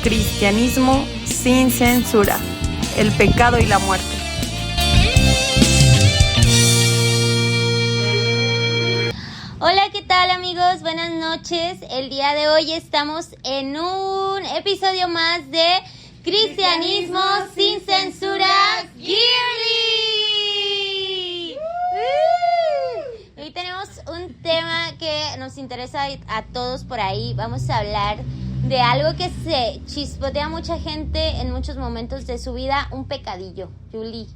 Cristianismo sin censura, el pecado y la muerte. Hola, ¿qué tal amigos? Buenas noches. El día de hoy estamos en un episodio más de Cristianismo sin censura, Girly. Hoy tenemos un tema que nos interesa a todos por ahí. Vamos a hablar de algo que se chispotea a mucha gente en muchos momentos de su vida, un pecadillo, Julie.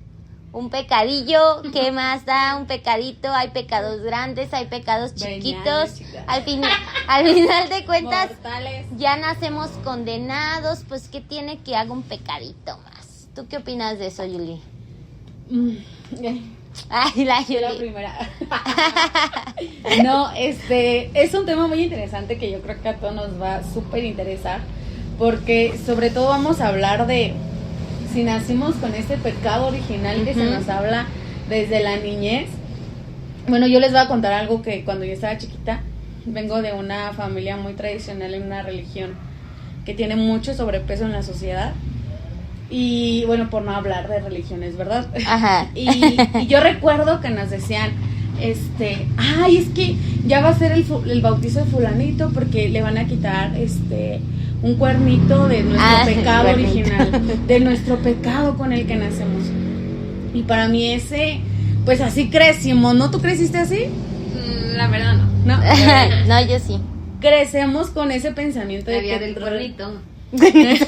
Un pecadillo, ¿qué más da? Un pecadito, hay pecados grandes, hay pecados chiquitos. Al final de cuentas, mortales. Ya nacemos condenados, pues ¿qué tiene que haga un pecadito más? ¿Tú qué opinas de eso, Julie? Ay, la Julie. La primera. No, es un tema muy interesante que yo creo que a todos nos va a súper interesar, porque sobre todo vamos a hablar de si nacimos con este pecado original que se nos habla desde la niñez. Bueno, yo les voy a contar algo que cuando yo estaba chiquita, vengo de una familia muy tradicional en una religión que tiene mucho sobrepeso en la sociedad. Y bueno, por no hablar de religiones, ¿verdad? Ajá. Y yo recuerdo que nos decían, ay, es que ya va a ser el bautizo de fulanito porque le van a quitar un cuernito de nuestro pecado original, de nuestro pecado con el que nacemos. Y para mí pues así crecimos, ¿no? ¿Tú creciste así? La verdad no. No, yo sí. Crecemos con ese pensamiento de que del cuernito. Del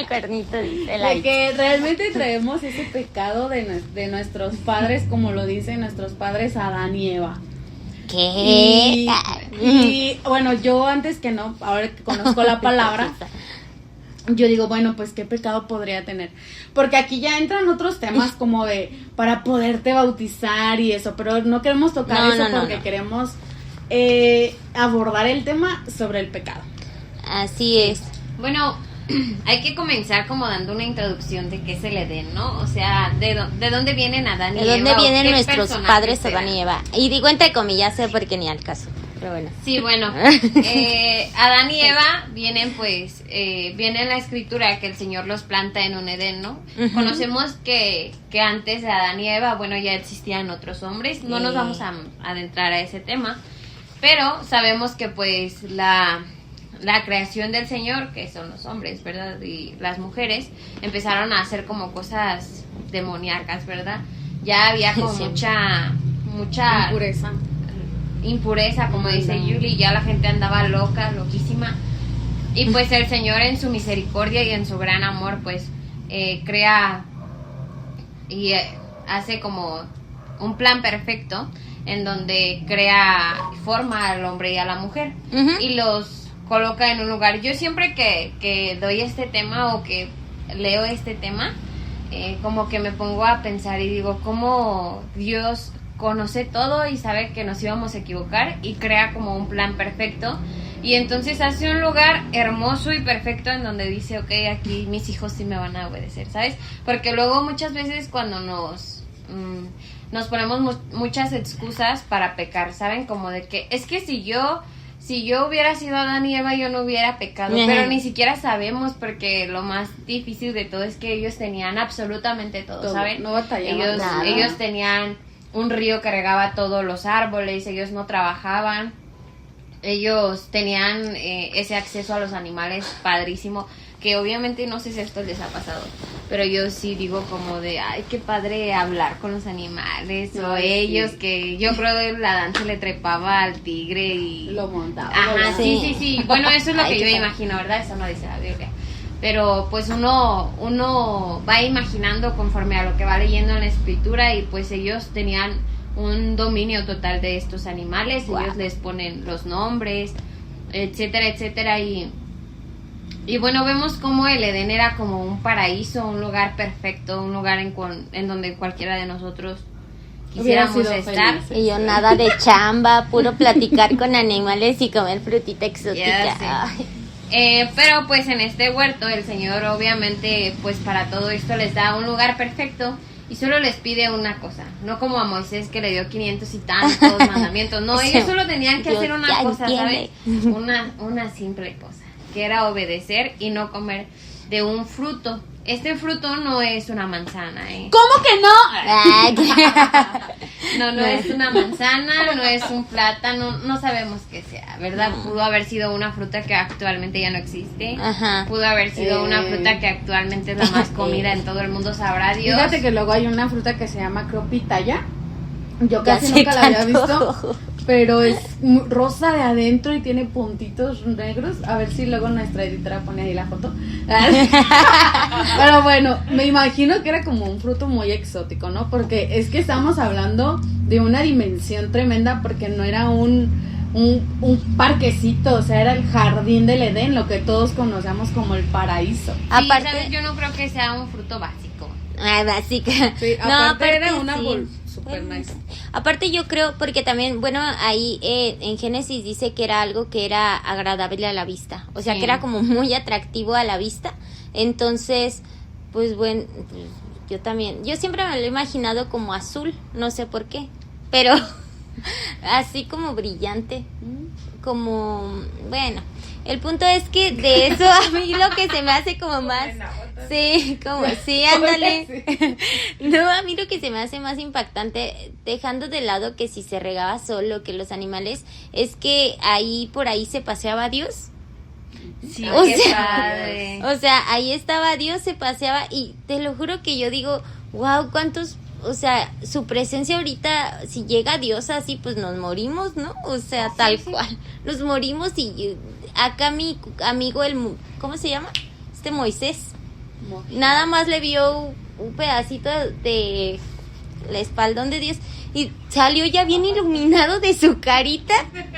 cuernito, dice la de que realmente traemos ese pecado de nuestros padres, como lo dicen nuestros padres Adán y Eva. ¿Qué? Y bueno, yo antes que no, ahora que conozco la palabra, yo digo, bueno, pues qué pecado podría tener, porque aquí ya entran otros temas como de para poderte bautizar y eso, pero no queremos tocar eso porque queremos abordar el tema sobre el pecado. Así es. Bueno, hay que comenzar como dando una introducción de qué es el Edén, ¿no? O sea, ¿de dónde vienen Adán y Eva? ¿De dónde vienen nuestros padres Adán y Eva? Y digo entre comillas, porque ni al caso, pero bueno. Sí, bueno, Adán y Eva vienen viene en la escritura que el Señor los planta en un Edén, ¿no? Uh-huh. Conocemos que antes de Adán y Eva, bueno, ya existían otros hombres, no nos vamos a adentrar a ese tema, pero sabemos que pues la creación del Señor, que son los hombres, ¿verdad? Y las mujeres empezaron a hacer como cosas demoníacas, ¿verdad? Ya había como mucha impureza, como dice Julie, ya la gente andaba loquísima. Y pues el Señor en su misericordia y en su gran amor, pues crea y hace como un plan perfecto en donde forma al hombre y a la mujer. Uh-huh. Y los coloca en un lugar. Yo siempre que doy este tema o que leo este tema, como que me pongo a pensar y digo, ¿cómo Dios conoce todo y sabe que nos íbamos a equivocar y crea como un plan perfecto? Y entonces hace un lugar hermoso y perfecto en donde dice, ok, aquí mis hijos sí me van a obedecer, ¿sabes? Porque luego muchas veces cuando nos ponemos muchas excusas para pecar, ¿saben? Como de que, es que si yo hubiera sido Adán y Eva, yo no hubiera pecado. Uh-huh. Pero ni siquiera sabemos, porque lo más difícil de todo es que ellos tenían absolutamente todo, ¿saben? No batallaban nada. Ellos tenían un río que regaba todos los árboles, ellos no trabajaban, ellos tenían ese acceso a los animales padrísimo, que obviamente no sé si esto les ha pasado, pero yo sí digo como de, ay, qué padre hablar con los animales, o ellos, que yo creo que la Adán se le trepaba al tigre y lo montaba. Ajá, sí, bueno, eso es lo que yo imagino, ¿verdad? Eso no dice la Biblia, pero pues uno va imaginando conforme a lo que va leyendo en la escritura, y pues ellos tenían un dominio total de estos animales. Wow. Ellos les ponen los nombres, etcétera, y bueno, vemos como el Edén era como un paraíso, un lugar perfecto, un lugar en donde cualquiera de nosotros quisiéramos estar. Felices. Y yo nada de chamba, puro platicar con animales y comer frutita exótica. Pero pues en este huerto el Señor obviamente pues para todo esto les da un lugar perfecto y solo les pide una cosa, no como a Moisés que le dio 500 y tantos mandamientos, no, ellos solo tenían que hacer una cosa, ¿sabes? Una simple cosa. que era obedecer y no comer de un fruto. Este fruto no es una manzana, ¿Cómo que no? No es una manzana, no es un plátano, no sabemos qué sea, ¿verdad? Pudo haber sido una fruta que actualmente ya no existe. Ajá. Pudo haber sido una fruta que actualmente es la más comida en todo el mundo, sabrá Dios. Fíjate que luego hay una fruta que se llama creo pitaya. Yo Ya casi sé nunca la había tanto. visto, pero es rosa de adentro y tiene puntitos negros. A ver si luego nuestra editora pone ahí la foto. Pero bueno, me imagino que era como un fruto muy exótico, ¿no? Porque es que estamos hablando de una dimensión tremenda, porque no era un parquecito, o sea, era el jardín del Edén, lo que todos conocemos como el paraíso. Sí, Aparte- ¿sabes? Yo no creo que sea un fruto básico. Ay, básica. Sí, No, aparte era aparte un sí. árbol super nice. Aparte yo creo, porque también, bueno, ahí en Génesis dice que era algo que era agradable a la vista, o sea, Sí. que era como muy atractivo a la vista. Entonces, pues bueno, yo siempre me lo he imaginado como azul, no sé por qué, pero así como brillante, como, bueno, el punto es que de eso a mí lo que se me hace como más, sí, como, sí, ándale. No, a mí lo que se me hace más impactante, dejando de lado que si se regaba solo, que los animales, es que por ahí se paseaba Dios. Sí, O qué sea, padre. O sea, ahí estaba Dios, se paseaba y te lo juro que yo digo, wow, cuántos, o sea, su presencia ahorita, si llega Dios así, pues nos morimos, ¿no? O sea, tal cual, nos morimos y acá mi amigo, ¿cómo se llama? Moisés, nada más le vio un pedacito de la espaldón de Dios y salió ya bien iluminado de su carita,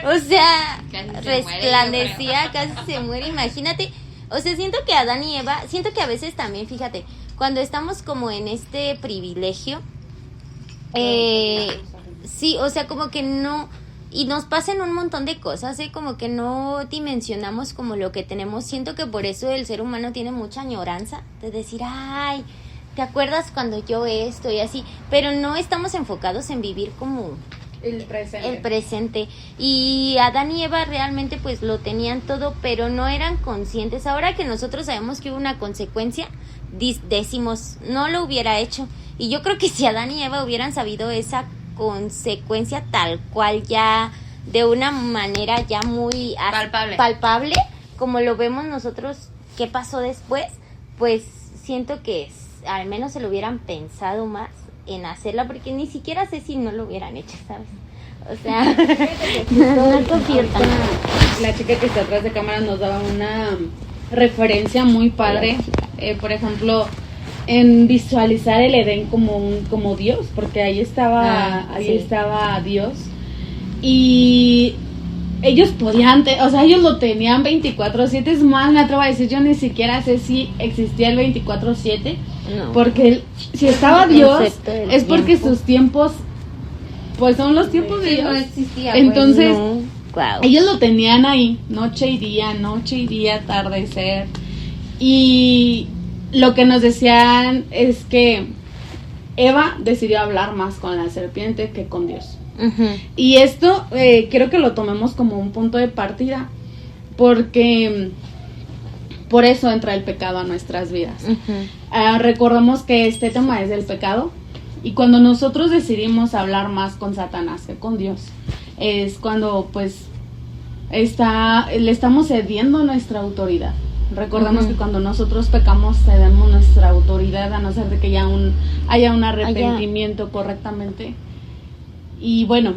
o sea, Casi se resplandecía, casi se muere, imagínate. O sea, siento que Adán y Eva, siento que a veces también, fíjate, cuando estamos como en este privilegio, sí, o sea, como que no, y nos pasan un montón de cosas, como que no dimensionamos como lo que tenemos. Siento que por eso el ser humano tiene mucha añoranza de decir, ay, ¿te acuerdas cuando yo esto y así? Pero no estamos enfocados en vivir como El presente. el presente. Y Adán y Eva realmente pues lo tenían todo, pero no eran conscientes. Ahora que nosotros sabemos que hubo una consecuencia, decimos, no lo hubiera hecho. Y yo creo que si Adán y Eva hubieran sabido esa consecuencia tal cual, ya de una manera ya muy palpable, como lo vemos nosotros, qué pasó después, pues siento que al menos se lo hubieran pensado más en hacerla, porque ni siquiera sé si no lo hubieran hecho, ¿sabes? O sea, no confío tanto. La chica que está atrás de cámara nos daba una referencia muy padre, por ejemplo, en visualizar el Edén como Dios, porque ahí estaba Dios, y ellos podían, o sea, ellos lo tenían 24/7, es más, me atrevo a decir, yo ni siquiera sé si existía el 24/7, No. porque si estaba El Dios, concepto del es porque tiempo. sus tiempos, pues son los tiempos de Sí, Dios. no existía. Entonces, No. Wow. ellos lo tenían ahí, noche y día, atardecer. Y lo que nos decían es que Eva decidió hablar más con la serpiente que con Dios. Ujú. Y esto quiero que lo tomemos como un punto de partida, porque por eso entra el pecado a nuestras vidas. Ujú. Recordamos que este tema es del pecado, y cuando nosotros decidimos hablar más con Satanás que con Dios, es cuando pues le estamos cediendo nuestra autoridad. Recordamos que cuando nosotros pecamos cedemos nuestra autoridad, a no ser de que ya haya un arrepentimiento correctamente. Y bueno,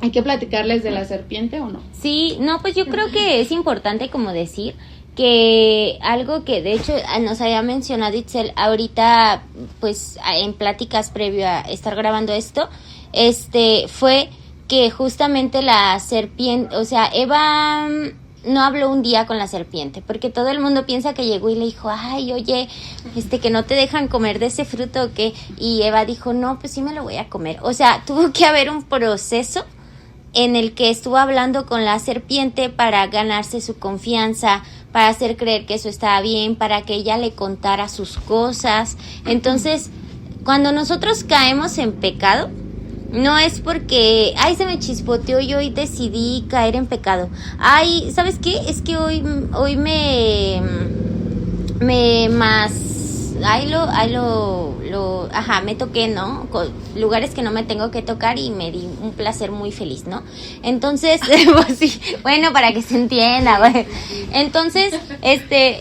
¿hay que platicarles de la serpiente o no? Sí, no, pues yo creo que es importante como decir que algo que de hecho nos había mencionado Itzel ahorita, pues en pláticas previo a estar grabando esto, fue que justamente la serpiente, o sea, Eva no habló un día con la serpiente, porque todo el mundo piensa que llegó y le dijo, ay, oye, que no te dejan comer de ese fruto o qué, y Eva dijo, no, pues sí me lo voy a comer. O sea, tuvo que haber un proceso en el que estuvo hablando con la serpiente para ganarse su confianza, para hacer creer que eso estaba bien, para que ella le contara sus cosas. Entonces, cuando nosotros caemos en pecado, no es porque, ay, se me chispoteó y hoy decidí caer en pecado. Ay, ¿sabes qué? Es que hoy me me toqué, ¿no? Con lugares que no me tengo que tocar y me di un placer muy feliz, ¿no? Entonces, pues sí, bueno, para que se entienda, güey. Entonces,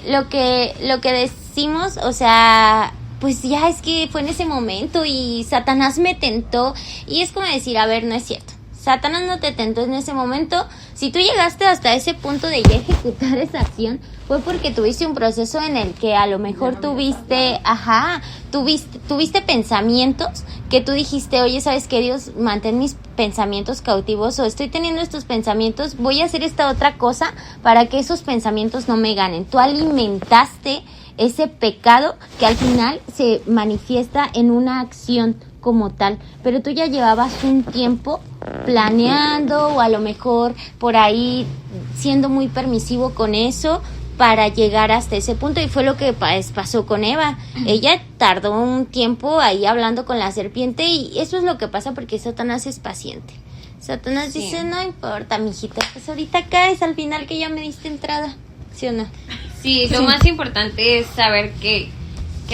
lo que decimos, o sea, pues ya es que fue en ese momento y Satanás me tentó, y es como decir, a ver, no es cierto. Satanás no te tentó en ese momento. Si tú llegaste hasta ese punto de ya ejecutar esa acción, fue porque tuviste un proceso en el que a lo mejor tuviste pensamientos que tú dijiste, oye, ¿sabes qué, Dios? Mantén mis pensamientos cautivos, o estoy teniendo estos pensamientos, voy a hacer esta otra cosa para que esos pensamientos no me ganen. Tú alimentaste ese pecado que al final se manifiesta en una acción como tal, pero tú ya llevabas un tiempo planeando, o a lo mejor por ahí siendo muy permisivo con eso para llegar hasta ese punto, y fue lo que pasó con Eva. Ella tardó un tiempo ahí hablando con la serpiente, y eso es lo que pasa porque Satanás es paciente. Satanás dice, no importa, mijita, pues ahorita caes al final que ya me diste entrada, ¿sí o no? Sí, lo más importante es saber que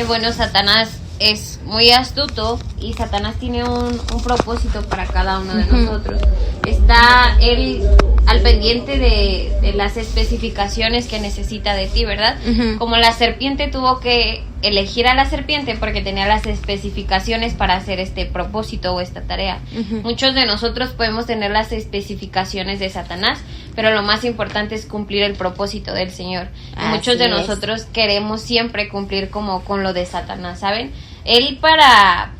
bueno, Satanás es muy astuto, y Satanás tiene un propósito para cada uno de nosotros. Está él al pendiente de las especificaciones que necesita de ti, ¿verdad? Como la serpiente tuvo que elegir a la serpiente porque tenía las especificaciones para hacer este propósito o esta tarea. Muchos de nosotros podemos tener las especificaciones de Satanás, pero lo más importante es cumplir el propósito del Señor. Muchos de nosotros queremos siempre cumplir como con lo de Satanás, ¿saben? Él para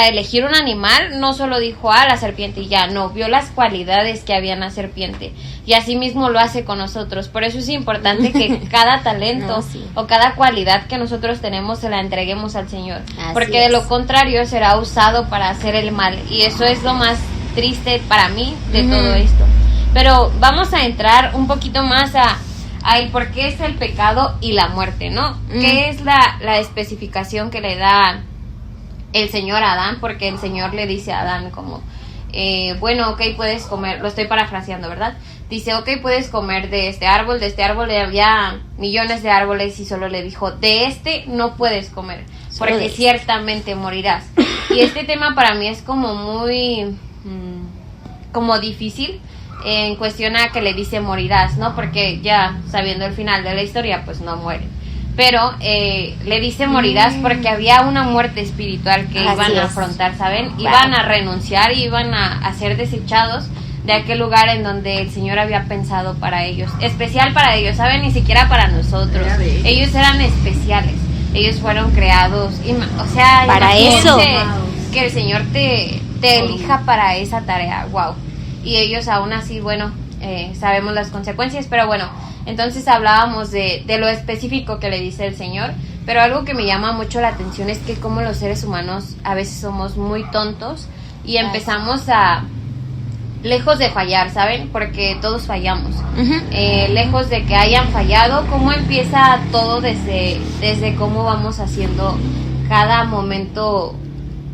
elegir un animal no solo dijo la serpiente y ya, no, vio las cualidades que había en la serpiente, y así mismo lo hace con nosotros. Por eso es importante que cada talento o cada cualidad que nosotros tenemos se la entreguemos al Señor, porque de lo contrario será usado para hacer el mal, y eso es lo más triste para mí de todo esto. Pero vamos a entrar un poquito más a el por qué es el pecado y la muerte, ¿no? ¿Qué es la especificación que le da el Señor a Adán? Porque el Señor le dice a Adán como, bueno, ok, puedes comer, lo estoy parafraseando, ¿verdad? Dice, ok, puedes comer de este árbol había millones de árboles, y solo le dijo, de este no puedes comer, porque ciertamente morirás. Y este tema para mí es como muy, como difícil, en cuestión a que le dice morirás, ¿no? Porque ya sabiendo el final de la historia, pues no muere. Pero le dice morirás porque había una muerte espiritual que iban a afrontar, ¿saben? Iban a renunciar, iban a ser desechados de aquel lugar en donde el Señor había pensado para ellos, especial para ellos, ¿saben? Ni siquiera para nosotros. Ellos eran especiales, ellos fueron creados, o sea, para eso, que el Señor te elija para esa tarea, wow. Y ellos aún así, bueno, sabemos las consecuencias, pero bueno, entonces hablábamos de lo específico que le dice el Señor, pero algo que me llama mucho la atención es que como los seres humanos a veces somos muy tontos y empezamos lejos de fallar, ¿saben? Porque todos fallamos. Lejos de que hayan fallado, ¿cómo empieza todo desde cómo vamos haciendo cada momento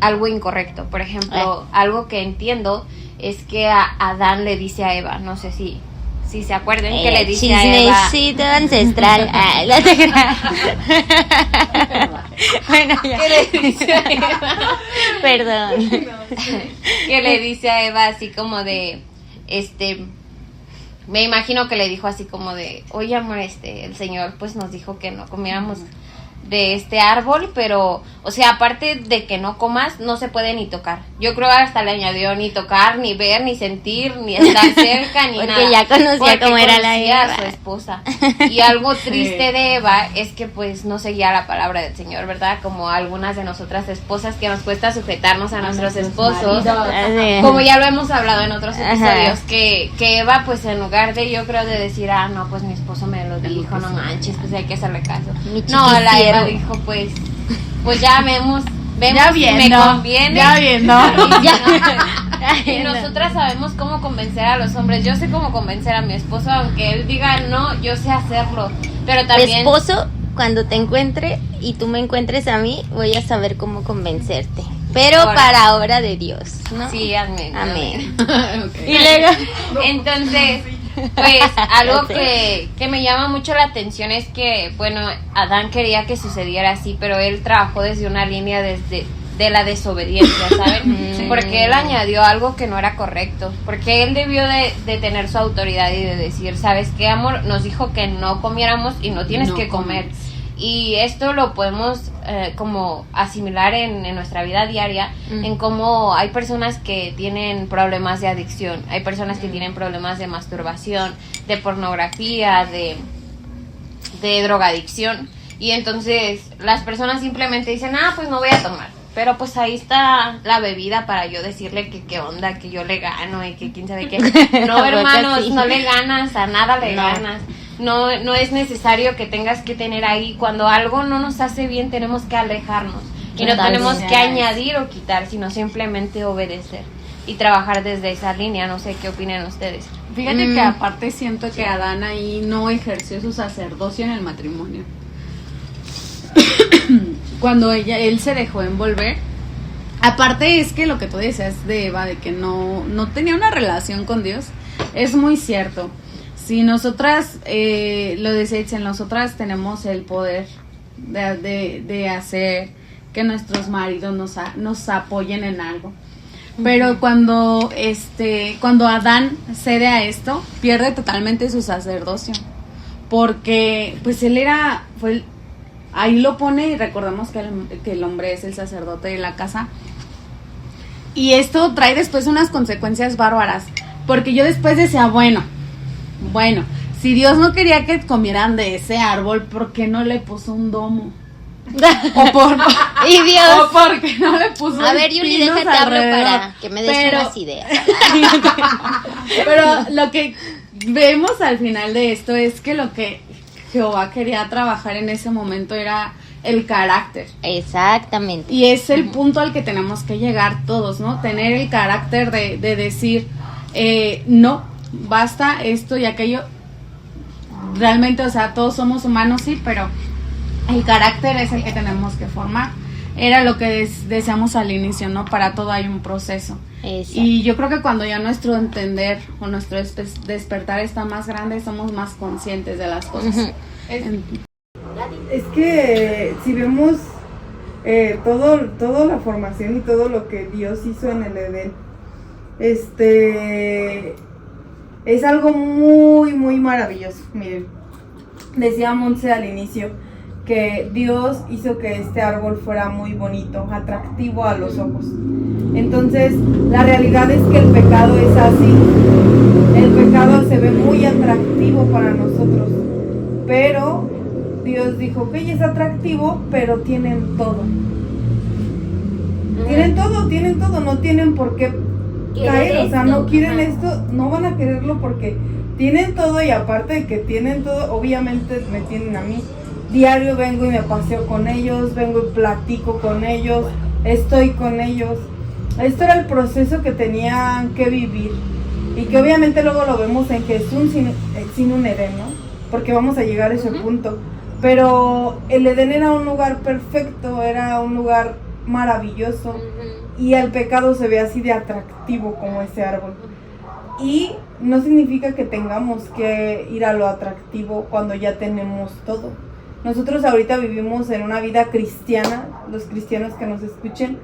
algo incorrecto? Por ejemplo, algo que entiendo es que a Adán le dice a Eva, no sé si se acuerdan, que le dice a Eva, chismecito ancestral. Bueno, ya. ¿Qué le dice a Eva? Perdón. Que le dice a Eva así como de, me imagino que le dijo así como de, oye amor, el Señor pues nos dijo que no comiéramos de este árbol, pero, o sea, aparte de que no comas, no se puede ni tocar. Yo creo que hasta le añadió ni tocar, ni ver, ni sentir, ni estar cerca, ni nada. Porque ya conocía cómo era la Eva. A su esposa. Y algo triste de Eva es que pues no seguía la palabra del Señor, ¿verdad? Como algunas de nosotras esposas que nos cuesta sujetarnos a nuestros esposos. Como ya lo hemos hablado en otros episodios, que Eva pues en lugar de, yo creo, de decir, no, pues mi esposo me lo dijo, no manches, pues hay que hacerle caso. No, la Eva dijo, pues ya vemos ya bien, me conviene. Ya bien, ¿no? Y nosotras sabemos cómo convencer a los hombres. Yo sé cómo convencer a mi esposo, aunque él diga no, yo sé hacerlo. Pero también, esposo, cuando te encuentre y tú me encuentres a mí, voy a saber cómo convencerte. pero Ahora. para obra de Dios, ¿no? Sí, amén. Amén. Ok. Y luego, Entonces, pues algo que me llama mucho la atención es que, bueno, Adán quería que sucediera así, pero él trabajó desde una línea de la desobediencia, ¿saben? Porque él añadió algo que no era correcto, porque él debió de tener su autoridad y de decir, ¿sabes qué, amor? Nos dijo que no comiéramos y no tienes No que comer. comes. Y esto lo podemos como asimilar en nuestra vida diaria, en cómo hay personas que tienen problemas de adicción, hay personas que tienen problemas de masturbación, de pornografía, de drogadicción. Y entonces las personas simplemente dicen, pues no voy a tomar. Pero pues ahí está la bebida para yo decirle que qué onda, que yo le gano y que quién sabe qué. No, hermanos, no le ganas, a nada le ganas. No es necesario que tengas que tener ahí. Cuando algo no nos hace bien, tenemos que alejarnos. Y no tenemos que añadir o quitar, sino simplemente obedecer y trabajar desde esa línea. No sé qué opinan ustedes. Fíjate que aparte siento que Adán ahí no ejerció su sacerdocio en el matrimonio. Cuando él se dejó envolver, aparte es que lo que tú decías de Eva, de que no tenía una relación con Dios, es muy cierto. Si nosotras, lo decía Itzel, nosotras tenemos el poder de hacer que nuestros maridos nos apoyen en algo. Pero cuando Adán cede a esto, pierde totalmente su sacerdocio. Porque pues ahí lo pone, y recordemos que el hombre es el sacerdote de la casa. Y esto trae después unas consecuencias bárbaras. Porque yo después decía, bueno, si Dios no quería que comieran de ese árbol, ¿por qué no le puso un domo? y Dios. O porque no le puso A ver, Yuli, espinos déjate hablo alrededor. para que me des unas ideas. Pero lo que vemos al final de esto es que lo que Jehová quería trabajar en ese momento era el carácter. Exactamente. Y es el punto al que tenemos que llegar todos, ¿no? Tener el carácter de decir, no, basta esto y aquello. Realmente, o sea, todos somos humanos, sí, pero el carácter es el que tenemos que formar. Era lo que decíamos al inicio, ¿no? Para todo hay un proceso. Exacto. Y yo creo que cuando ya nuestro entender o nuestro despertar está más grande, somos más conscientes de las cosas. Ujú. Es que si vemos toda la formación y todo lo que Dios hizo en el Edén, es algo muy, muy maravilloso. Miren, decía Montse al inicio que Dios hizo que este árbol fuera muy bonito, atractivo a los ojos. Entonces, la realidad es que el pecado es así. El pecado se ve muy atractivo para nosotros, pero Dios dijo que es atractivo, pero tienen todo. Tienen todo, no tienen por qué caer, o sea, no quieren esto, no van a quererlo porque tienen todo, y aparte de que tienen todo, obviamente me tienen a mí. Diario vengo y me paseo con ellos, vengo y platico con ellos, estoy con ellos. Esto era el proceso que tenían que vivir, y que obviamente luego lo vemos en Jesús sin un Edén, ¿no? Porque vamos a llegar a ese punto. Pero el Edén era un lugar perfecto, era un lugar maravilloso, y el pecado se ve así de atractivo como ese árbol. Y no significa que tengamos que ir a lo atractivo cuando ya tenemos todo. Nosotros ahorita vivimos en una vida cristiana, los cristianos que nos escuchen,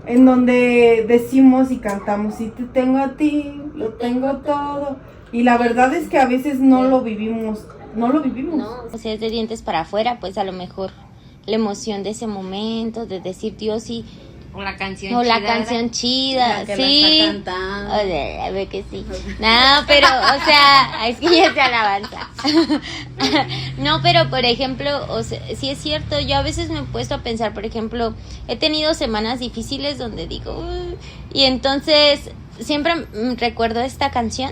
en donde decimos y cantamos, si te tengo a ti, lo tengo todo. Y la verdad es que a veces no lo vivimos. No, si es de dientes para afuera, pues a lo mejor la emoción de ese momento, de decir Dios y... O la canción O chida. la canción chida, La que sí. la está cantando. O sea, a ver que sí. No, pero, o sea, es que ya se alabanza. No, pero por ejemplo, o sea, sí es cierto, yo a veces me he puesto a pensar, por ejemplo, he tenido semanas difíciles donde digo, y entonces siempre recuerdo esta canción,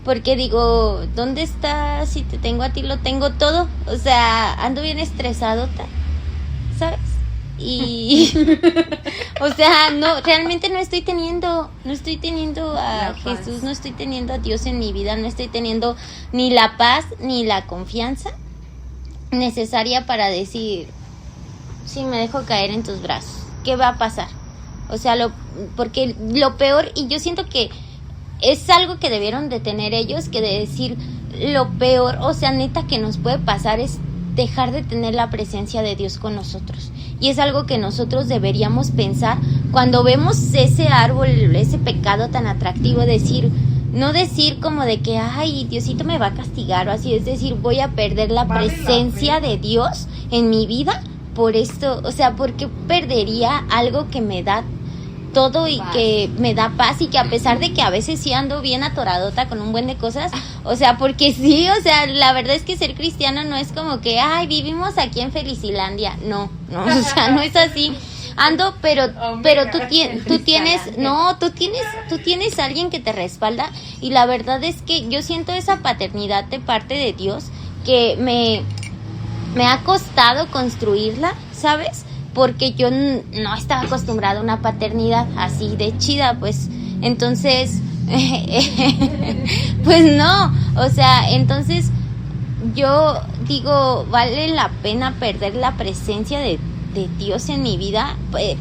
porque digo, ¿dónde está? Si te tengo a ti, lo tengo todo. O sea, ando bien estresadota, ¿sabes? Y o sea, no, realmente no estoy teniendo a Jesús, no estoy teniendo a Dios en mi vida, no estoy teniendo ni la paz ni la confianza necesaria para decir, sí, me dejo caer en tus brazos, ¿qué va a pasar? O sea, porque lo peor, y yo siento que es algo que debieron de tener ellos, que de decir lo peor, o sea, neta que nos puede pasar es dejar de tener la presencia de Dios con nosotros. Y es algo que nosotros deberíamos pensar cuando vemos ese árbol, ese pecado tan atractivo, no decir como de que, ay, Diosito me va a castigar o así, es decir, voy a perder la presencia de Dios en mi vida por esto, o sea, porque perdería algo que me da todo y que me da paz, y que a pesar de que a veces sí ando bien atoradota con un buen de cosas, o sea, porque sí, o sea, la verdad es que ser cristiano no es como que, ay, vivimos aquí en Felicilandia, no, o sea, no es así. Ando, pero tú tienes alguien que te respalda, y la verdad es que yo siento esa paternidad de parte de Dios que me ha costado construirla, ¿sabes? Porque yo no estaba acostumbrada a una paternidad así de chida, pues, entonces, pues no, o sea, entonces yo digo, vale la pena perder la presencia de Dios en mi vida.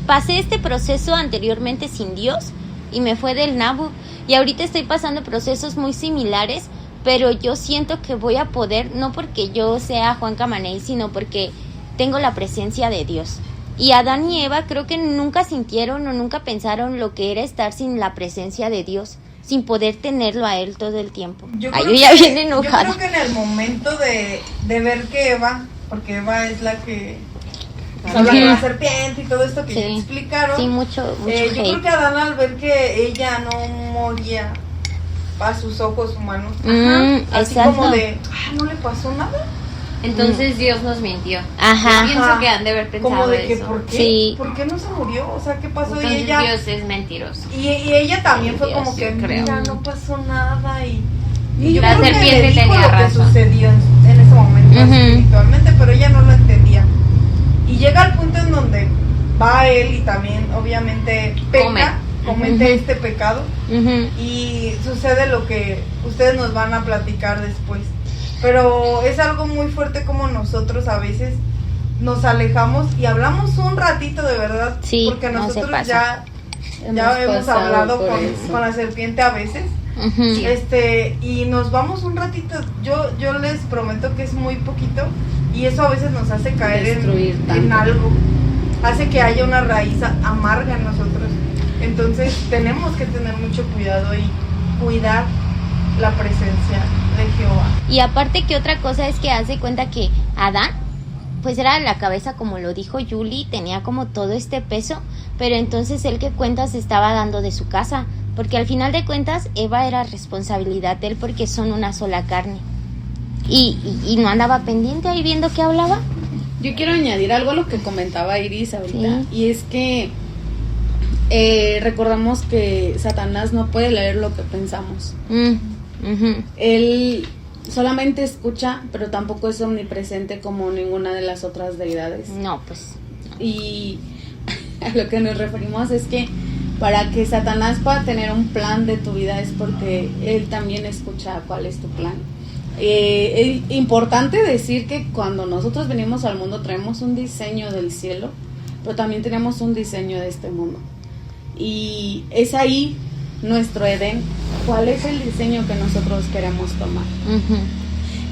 Pasé este proceso anteriormente sin Dios y me fue del nabo, y ahorita estoy pasando procesos muy similares, pero yo siento que voy a poder, no porque yo sea Juan Camaney, sino porque tengo la presencia de Dios. Y Adán y Eva creo que nunca sintieron o nunca pensaron lo que era estar sin la presencia de Dios, sin poder tenerlo a Él todo el tiempo. Yo ya viene enojada. Yo creo que en el momento de ver que Eva, porque Eva es la que habla con la serpiente y todo esto que ya explicaron. Sí, mucho yo creo que Adán, al ver que ella no moría a sus ojos humanos, así como de, no le pasó nada. Entonces Dios nos mintió. Ajá. Yo pienso que han de haber pensado como de que, eso. ¿por qué? Sí. ¿Por qué no se murió? O sea, ¿qué pasó? Entonces y ella, Dios es mentiroso. Y ella también fue Dios, como que, creo. mira, no pasó nada. Y yo La creo que serpiente le dijo tenía lo razón. que sucedió en ese momento espiritualmente, pero ella no lo entendía. Y llega al punto en donde va él y también, obviamente, comete este pecado. Y sucede lo que ustedes nos van a platicar después. Pero es algo muy fuerte como nosotros a veces nos alejamos y hablamos un ratito de verdad, porque nosotros ya hemos hablado con la serpiente a veces. Y nos vamos un ratito. Yo les prometo que es muy poquito, y eso a veces nos hace caer en algo, hace que haya una raíz amarga en nosotros. Entonces tenemos que tener mucho cuidado y cuidar la presencia de Jehová. Y aparte que otra cosa es que hace cuenta que Adán pues era la cabeza, como lo dijo Yuli, tenía como todo este peso, pero entonces él, que cuentas, estaba dando de su casa, porque al final de cuentas Eva era responsabilidad de él, porque son una sola carne, y no andaba pendiente ahí viendo qué hablaba. Yo quiero añadir algo a lo que comentaba Iris ahorita, y es que recordamos que Satanás no puede leer lo que pensamos. Él solamente escucha, pero tampoco es omnipresente como ninguna de las otras deidades. No, pues no. Y a lo que nos referimos es que para que Satanás pueda tener un plan de tu vida es porque él también escucha cuál es tu plan. Es importante decir que cuando nosotros venimos al mundo traemos un diseño del cielo, pero también tenemos un diseño de este mundo. Y es ahí nuestro Edén, cuál es el diseño que nosotros queremos tomar.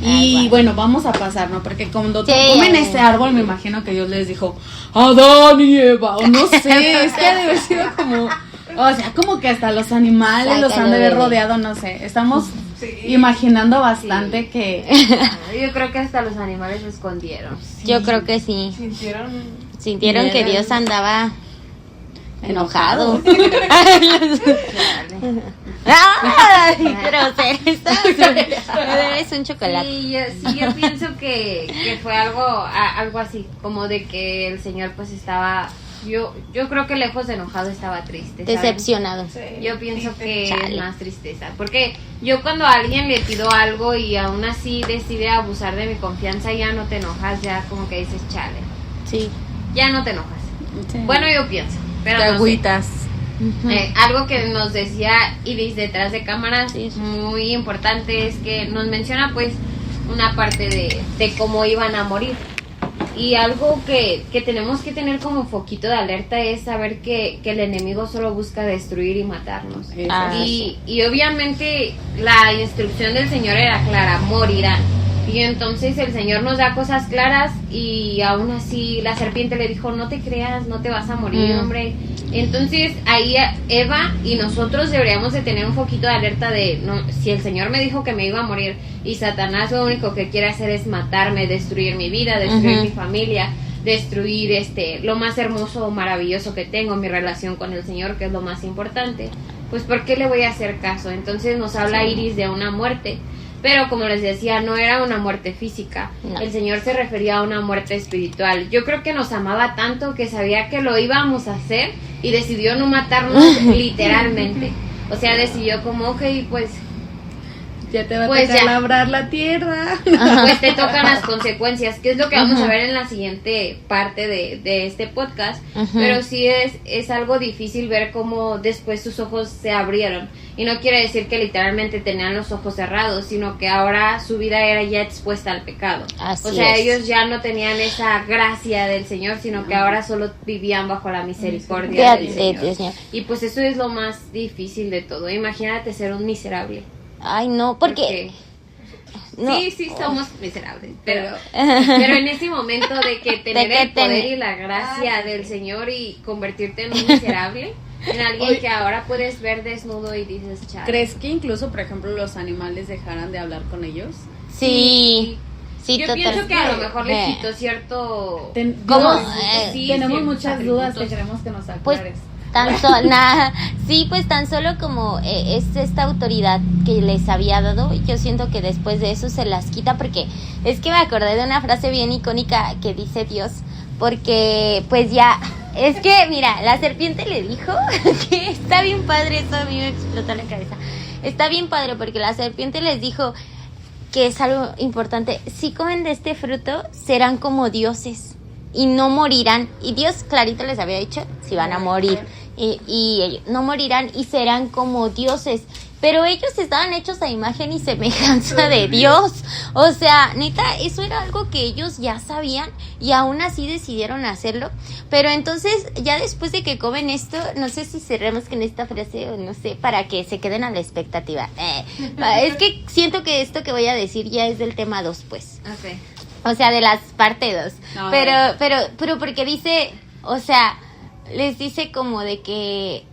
Y bueno, vamos a pasar, ¿no? Porque cuando comen este árbol, me imagino que Dios les dijo Adán y Eva, o no sé, es que debe haber sido como, o sea, como que hasta los animales los han de haber rodeado, no sé, estamos imaginando bastante que yo creo que hasta los animales se escondieron. Yo creo que sí. Sintieron que Dios andaba enojado. ¡Ay, grosera! Es un chocolate. Sí, yo pienso que fue algo así, como de que el Señor pues estaba, yo creo que lejos de enojado estaba triste, ¿sabes? Decepcionado. Yo pienso que es más tristeza, porque yo cuando a alguien le pido algo y aún así decide abusar de mi confianza, ya no te enojas, ya como que dices chale. Sí. Ya no te enojas. Sí. Bueno, yo pienso. Pero te agüitas. Algo que nos decía Iris detrás de cámaras, muy importante, es que nos menciona pues una parte de cómo iban a morir. Y algo que tenemos que tener como foquito de alerta es saber que el enemigo solo busca destruir y matarnos. Y obviamente la instrucción del Señor era clara, morirán. Y entonces el Señor nos da cosas claras y aún así la serpiente le dijo, no te creas, no te vas a morir, hombre. Entonces ahí Eva y nosotros deberíamos de tener un foquito de alerta de, no, si el Señor me dijo que me iba a morir y Satanás lo único que quiere hacer es matarme, destruir mi vida, destruir mi familia, destruir lo más hermoso o maravilloso que tengo, mi relación con el Señor, que es lo más importante, pues ¿por qué le voy a hacer caso? Entonces nos habla Iris de una muerte. Pero como les decía, no era una muerte física. No. El Señor se refería a una muerte espiritual. Yo creo que nos amaba tanto que sabía que lo íbamos a hacer y decidió no matarnos literalmente. O sea, decidió como, ok, pues... Ya te va a tocar labrar la tierra. Pues te tocan las consecuencias, que es lo que vamos a ver en la siguiente parte de este podcast. Pero sí es algo difícil ver cómo después sus ojos se abrieron. Y no quiere decir que literalmente tenían los ojos cerrados, sino que ahora su vida era ya expuesta al pecado. Así o sea, es. Ellos ya no tenían esa gracia del Señor, sino que ahora solo vivían bajo la misericordia del Señor. Y pues eso es lo más difícil de todo. Imagínate ser un miserable. Ay, no, porque no. Sí, somos miserables, pero en ese momento de que tener el poder y la gracia del Señor y convertirte en un miserable, en alguien que ahora puedes ver desnudo y dices, chale. ¿Crees que incluso, por ejemplo, los animales dejaran de hablar con ellos? Sí, yo pienso que a lo mejor les quitó cierto... Tenemos muchas dudas que queremos que nos aclares. Pues tan solo como es esta autoridad que les había dado, yo siento que después de eso se las quita, porque es que me acordé de una frase bien icónica que dice Dios, porque pues ya, es que mira, la serpiente le dijo que está bien padre, eso a mí me explotó la cabeza, está bien padre porque la serpiente les dijo que es algo importante, si comen de este fruto serán como dioses y no morirán, y Dios clarito les había dicho si van a morir. Y ellos no morirán y serán como dioses, pero ellos estaban hechos a imagen y semejanza de Dios. O sea, neta, eso era algo que ellos ya sabían y aún así decidieron hacerlo. Pero entonces, ya después de que comen esto, no sé si cerremos con esta frase o no sé, para que se queden a la expectativa. Es que siento que esto que voy a decir ya es del tema 2, pues. Okay. O sea, de las parte 2. No, pero porque dice, o sea, les dice como de que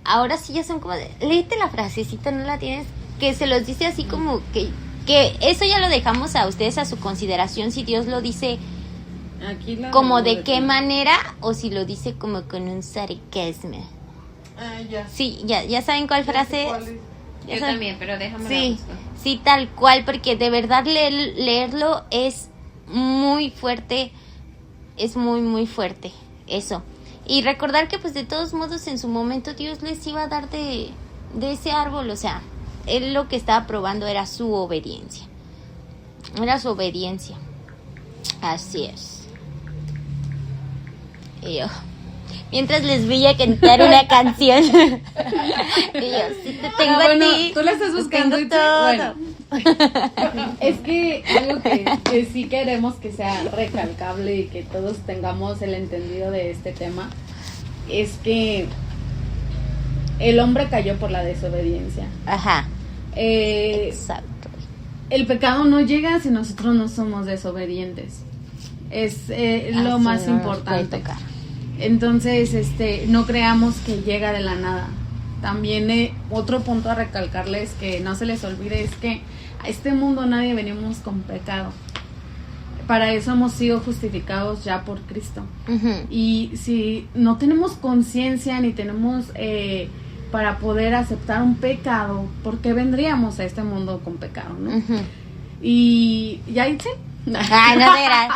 ahora sí ya son como de, léete la frasecita, no la tienes, que se los dice así como que eso ya lo dejamos a ustedes a su consideración, si Dios lo dice como de qué manera o si lo dice como con un sarcasmo. Ya. Sí, ya saben cuál frase. Yo también, pero déjame sí, tal cual, porque de verdad leerlo es muy fuerte, es muy muy fuerte eso. Y recordar que pues de todos modos en su momento Dios les iba a dar de ese árbol, o sea, él lo que estaba probando era su obediencia. Era su obediencia. Así es. Y yo, mientras les voy a cantar una canción. Y yo, si te tengo a ti. Tú la estás buscando y todo. Bueno. Es que algo que sí queremos que sea recalcable y que todos tengamos el entendido de este tema es que el hombre cayó por la desobediencia. Ajá. Exacto. El pecado no llega si nosotros no somos desobedientes. Es lo más importante. Entonces, no creamos que llega de la nada. También otro punto a recalcarles que no se les olvide es que a este mundo nadie venimos con pecado. Para eso hemos sido justificados ya por Cristo. Uh-huh. Y si no tenemos conciencia ni tenemos para poder aceptar un pecado, ¿por qué vendríamos a este mundo con pecado, no? Uh-huh. Y ya hice. Ay, no te creas.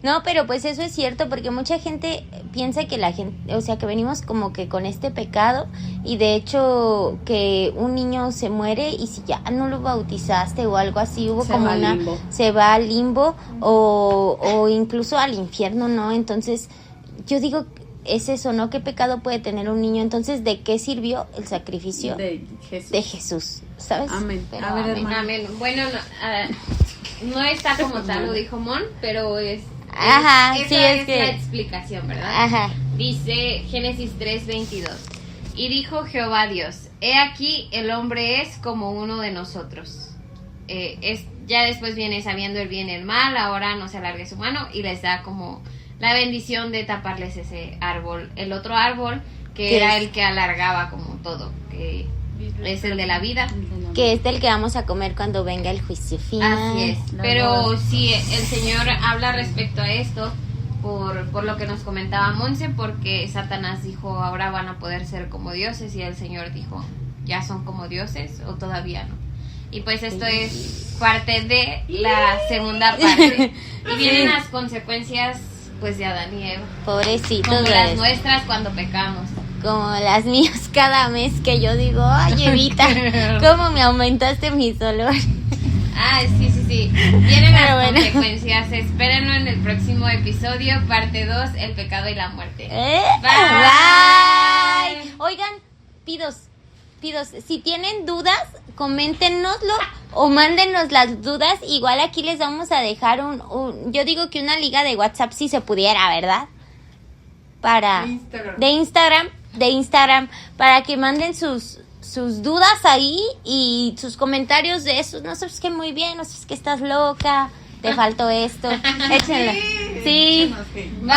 No, pero pues eso es cierto, porque mucha gente piensa que la gente, o sea, que venimos como que con este pecado, y de hecho que un niño se muere y si ya no lo bautizaste o algo así, se va al limbo o incluso al infierno, ¿no? Entonces, yo digo, es eso, ¿no? ¿Qué pecado puede tener un niño? Entonces, ¿de qué sirvió el sacrificio de Jesús? ¿Sabes? Amén. Pero, amén. Bueno, no está como tal, lo dijo Mon, pero es Ajá, Esa sí, es que... la explicación, ¿verdad? Ajá. Dice Génesis 3:22. Y dijo Jehová Dios, he aquí el hombre es como uno de nosotros. Ya después viene sabiendo el bien y el mal, ahora no se alargue su mano y les da como la bendición de taparles ese árbol, el otro árbol que era el que alargaba como todo, que es el de la vida. Que es del que vamos a comer cuando venga el juicio final. Así es, pero sí, el Señor habla respecto a esto por lo que nos comentaba Monse, porque Satanás dijo, ahora van a poder ser como dioses, y el Señor dijo, ¿ya son como dioses o todavía no? Y pues esto es parte de la segunda parte. Y vienen las consecuencias pues de Adán y Eva. Pobrecitos. Como las nuestras cuando pecamos. Como las mías cada mes que yo digo, ay, Evita, ¿cómo me aumentaste mis dolores? Ah, sí. Vienen Pero las bueno. consecuencias. Espérenlo en el próximo episodio, parte 2, el pecado y la muerte. Bye. Oigan, pidos, si tienen dudas, coméntenoslo o mándenos las dudas. Igual aquí les vamos a dejar yo digo que una liga de WhatsApp si se pudiera, ¿verdad? De Instagram, para que manden sus dudas ahí y sus comentarios de eso. No sabes que muy bien, no sabes que estás loca, te faltó esto. Échenlo. Sí. Échenos que- Bye.